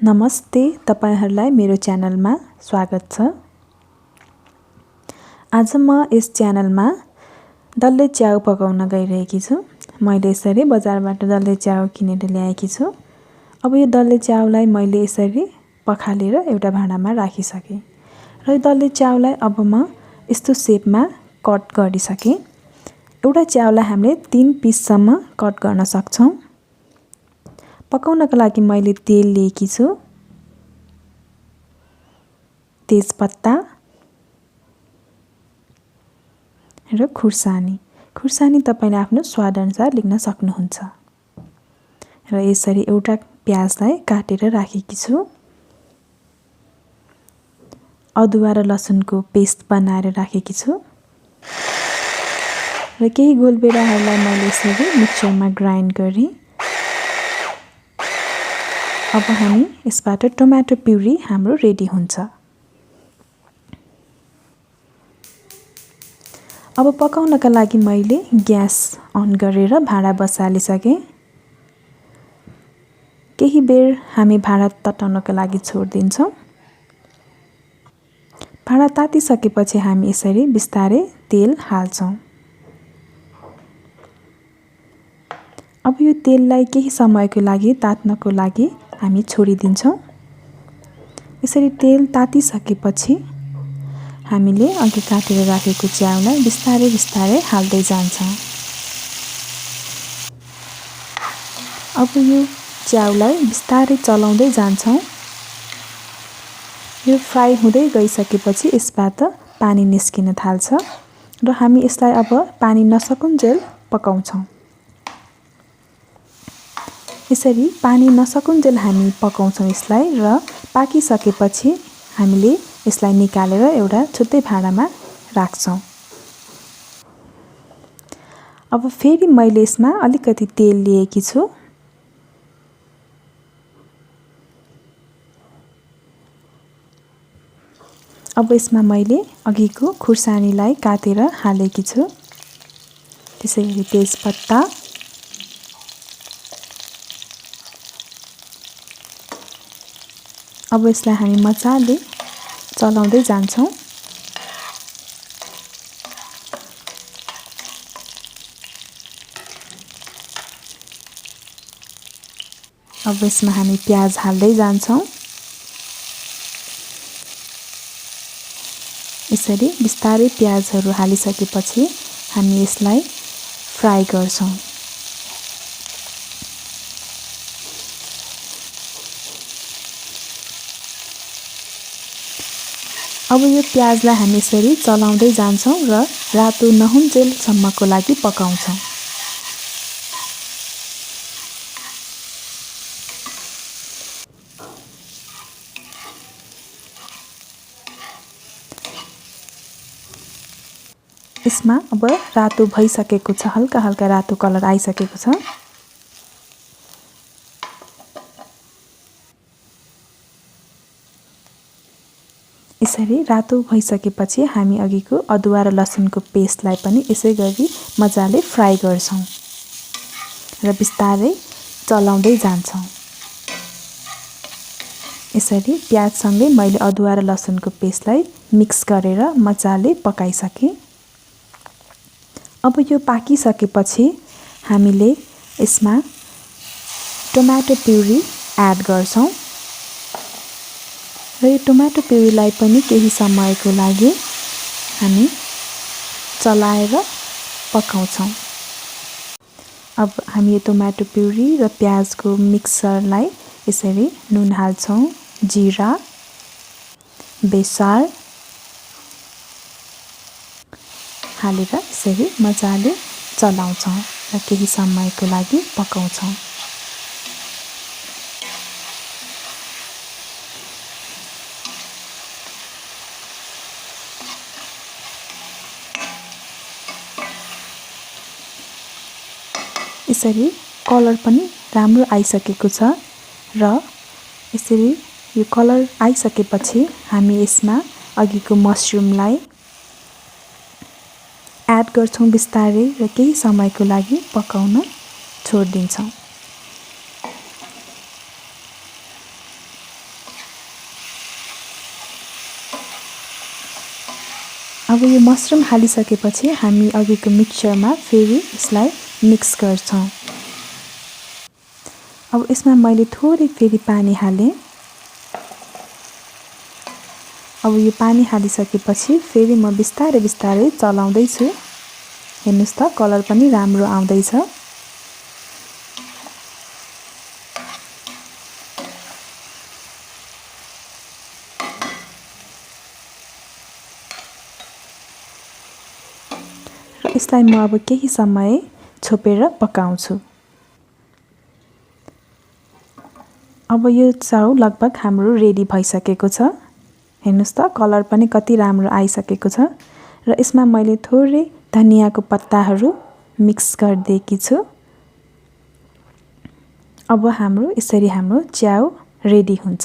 नमस्ते, तपाईहरुलाई मेरो च्यानलमा स्वागत छ। आज म यस च्यानलमा डल्ले च्याउ पकाउन गइरहेकी छु। मैले यसरी बजारबाट डल्ले च्याउ किनेर ल्याएकी छु। अब यो डल्ले च्याउलाई मैले यसरी पखालेर एउटा भाँडामा राखिसके। र यो डल्ले च्याउलाई अब म यस्तो शेपमा कट गरिसके। एउटा च्याउलाई हामीले 3 पिससम्म कट गर्न सक्छौं। पकाउनका लागि मैले तेल लिएकी छु, तेजपत्ता र खुर्सानी। खुर्सानी तपाईले आफ्नो स्वाद अनुसार लिन सक्नुहुन्छ। र यसरी एउटा प्याजलाई काटेर राखेकी छु। अदुवा र लसुनको पेस्ट बनाएर राखेकी छु। र केही गोलबेडाहरूलाई मैले यसरी मिक्सरमा ग्राइन्ड गरे। अब हामी यसबाट टोमेटो प्युरी हाम्रो रेडी हुन्छ। अब पकाउनका लागि मैले ग्यास अन गरेर भाँडा बसालिसके। केही बेर हामी भाँडा तताउनका लागि छोड्दिन्छौं। भाँडा तातिसकेपछि हामी यसरी बिस्तारै तेल हाल्छौं। अब यो तेललाई केही समयको लागि तात्नको लागि हामी छोडिदिन्छौं। यसरी तेल तातिसकेपछि हामीले अघि काटेर राखेको च्याउलाई बिस्तारै बिस्तारै हाल्दै जान्छौं। अब यो च्याउलाई बिस्तारै चलाउँदै जान्छौं। यो फ्राई हुँदै गइसकेपछि यसबाट पानी निस्किन थाल्छ र हामी यसलाई अब पानी नसकुन्जेल पकाउँछौं। यसरी पानी नसकुन्जेल हामी पकाउँछौं यसलाई र पाकिसकेपछि हामीले यसलाई निकालेर एउटा छुट्टै भाँडामा राख्छौं। अब फेरि मैले यसमा अलिकति तेल लिएकी छु। अब यसमा मैले अघिको खुर्सानीलाई काटेर हालेकी छु। त्यसैगरी तेजपत्ता, अब यसलाई हामी मजाले चलाउँदै जान्छौं। अब यसमा हामी प्याज हाल्दै जान्छौं। यसरी बिस्तारै प्याजहरू हालिसकेपछि हामी यसलाई फ्राई गर्छौं। अब यो प्याजलाई हामी यसरी चलाउँदै जान्छौं र रातो नहुन्जेलसम्मको लागि पकाउँछौं। यसमा अब रातो भइसकेको छ, हल्का हल्का रातो कलर आइसकेको छ। यसरी रातो भइसकेपछि हामी अघिको अदुवा र लसुनको पेस्टलाई पनि यसै गरी मजाले फ्राई गर्छौं र बिस्तारै चलाउँदै जान्छौं। यसरी प्याजसँगै मैले अदुवा र लसुनको पेस्टलाई मिक्स गरेर मजाले पकाइसके। अब यो पाकिसकेपछि हामीले यसमा टोमेटो प्युरी एड गर्छौं र यो टोमेटो प्युरीलाई पनि केही समयको लागि हामी चलाएर पकाउँछौं। अब हामी यो टोमेटो प्युरी र प्याजको मिक्सरलाई यसरी नुन हाल्छौं, जीरा, बेसार हालेर यसरी मजाले चलाउँछौं र केही समयको लागि पकाउँछौं। यसरी कलर पनि राम्रो आइसकेको छ र यसरी यो कलर आइसकेपछि हामी यसमा अघिको मसरुमलाई एड गर्छौं बिस्तारै र केही समयको लागि पकाउन छोड्दिन्छौं। अब यो मसरुम हालिसकेपछि हामी अघिको मिक्सचरमा फेरि यसलाई मिक्स गर्छौं। अब यसमा मैले थोरै फेरि पानी हालेँ। अब यो पानी हालिसकेपछि फेरि म बिस्तारै बिस्तारै चलाउँदै छु। हेर्नुस् त कलर पनि राम्रो आउँदैछ। र यसलाई म अब केही समय छोपेर पकाउँछु। अब यो चाउ लगभग हाम्रो रेडी भइसकेको छ। हेर्नुस् त कलर पनि कति राम्रो आइसकेको छ र यसमा मैले थोरै धनियाको पत्ताहरू मिक्स गरिदिएकी छु। अब यसरी हाम्रो च्याउ रेडी हुन्छ।